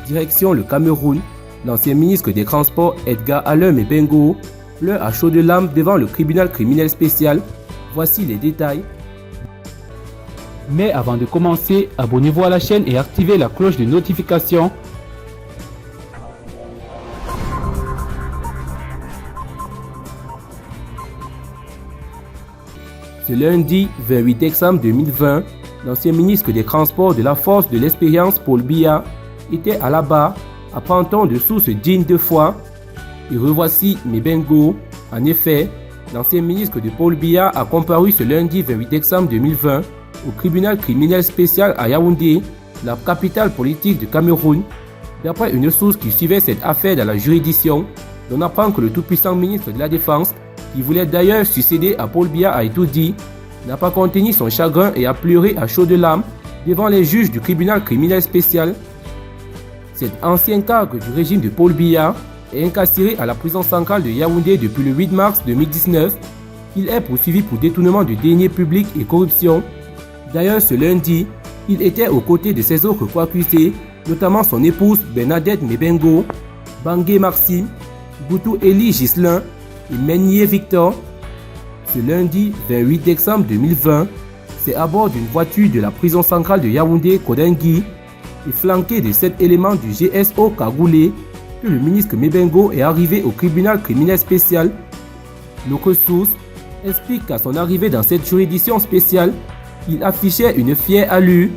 Direction le Cameroun, l'ancien ministre des Transports Edgar Alain Mebengo pleure à chaudes larmes devant le tribunal criminel spécial. Voici les détails. Mais avant de commencer, abonnez-vous à la chaîne et activez la cloche de notification. Ce lundi 28 décembre 2020, l'ancien ministre des Transports de la Force de l'Expérience Paul Biya était à la barre, apprend-on de sources dignes de foi. Et revoici Mebengo. En effet, l'ancien ministre de Paul Biya a comparu ce lundi 28 décembre 2020 au tribunal criminel spécial à Yaoundé, la capitale politique du Cameroun. D'après une source qui suivait cette affaire dans la juridiction, on apprend que le tout-puissant ministre de la Défense, qui voulait d'ailleurs succéder à Paul Biya, a tout dit, n'a pas contenu son chagrin et a pleuré à chaudes larmes devant les juges du tribunal criminel spécial. Cet ancien cadre du régime de Paul Biya est incarcéré à la prison centrale de Yaoundé depuis le 8 mars 2019. Il est poursuivi pour détournement de deniers publics et corruption. D'ailleurs, ce lundi, il était aux côtés de ses autres co-accusés, notamment son épouse Bernadette Mebengo, Bangé Maxime, Boutou Eli Ghislain et Meignier Victor. Ce lundi 28 décembre 2020, c'est à bord d'une voiture de la prison centrale de Yaoundé Kodengui et flanqué de 7 éléments du GSO Kagoulé que le ministre Mebengo est arrivé au tribunal criminel spécial. Notre source explique qu'à son arrivée dans cette juridiction spéciale, il affichait une fière allure.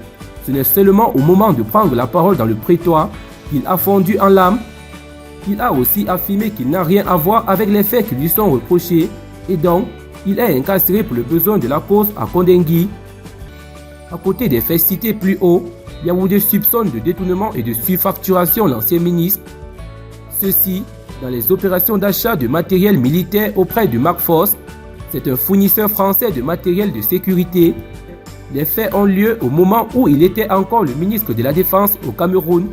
Ce n'est seulement au moment de prendre la parole dans le prétoire qu'il a fondu en larmes. Il a aussi affirmé qu'il n'a rien à voir avec les faits qui lui sont reprochés et donc il est incarcéré pour le besoin de la cause à Kodengui. À côté des faits cités plus haut, Yaoundé soupçonne de détournement et de surfacturation l'ancien ministre. Ceci dans les opérations d'achat de matériel militaire auprès de Markforce. C'est un fournisseur français de matériel de sécurité. Les faits ont lieu au moment où il était encore le ministre de la Défense au Cameroun.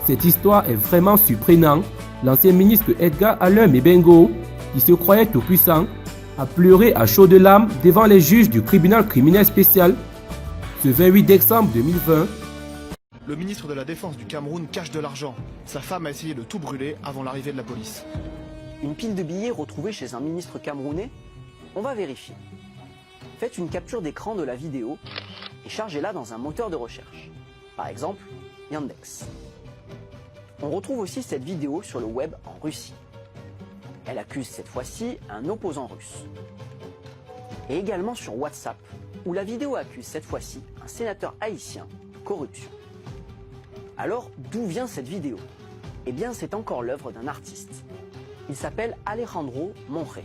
Cette histoire est vraiment surprenante. L'ancien ministre Edgar Alain Mebengo, qui se croyait tout puissant, a pleuré à chaudes larmes devant les juges du tribunal criminel spécial ce 28 décembre 2020. Le ministre de la Défense du Cameroun cache de l'argent. Sa femme a essayé de tout brûler avant l'arrivée de la police. Une pile de billets retrouvée chez un ministre camerounais? On va vérifier. Faites une capture d'écran de la vidéo et chargez-la dans un moteur de recherche. Par exemple, Yandex. On retrouve aussi cette vidéo sur le web en Russie. Elle accuse cette fois-ci un opposant russe. Et également sur WhatsApp, où la vidéo accuse cette fois-ci un sénateur haïtien de corruption. Alors, d'où vient cette vidéo? Eh bien, c'est encore l'œuvre d'un artiste. Il s'appelle Alejandro Monge.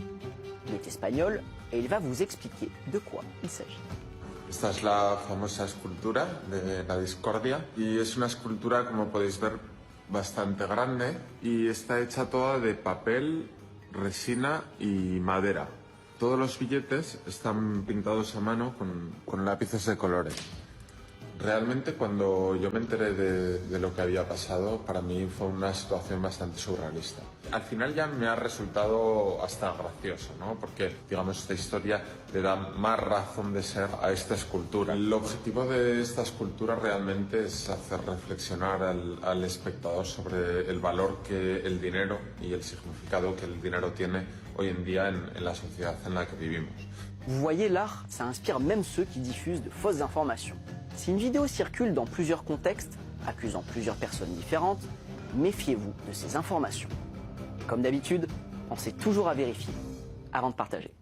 Il est espagnol et il va vous expliquer de quoi il s'agit. Esta es la famosa escultura de la discordia y es una escultura, como podéis ver, bastante grande y está hecha toda de papel, resina y madera. Todos los billetes están pintados a mano con lápices de colores. Realmente cuando yo me enteré de lo que había pasado, para mí fue una situación bastante surrealista. Al final ya me ha resultado hasta gracioso, ¿no? Porque, digamos, esta historia le da más razón de ser a esta escultura. El objetivo de esta escultura realmente es hacer reflexionar al espectador sobre el valor que el dinero y el significado que el dinero tiene hoy en día en la sociedad en la que vivimos. Vous voyez, l'art, ça inspire même ceux qui diffusent de fausses informations. Si une vidéo circule dans plusieurs contextes, accusant plusieurs personnes différentes, méfiez-vous de ces informations. Comme d'habitude, pensez toujours à vérifier avant de partager.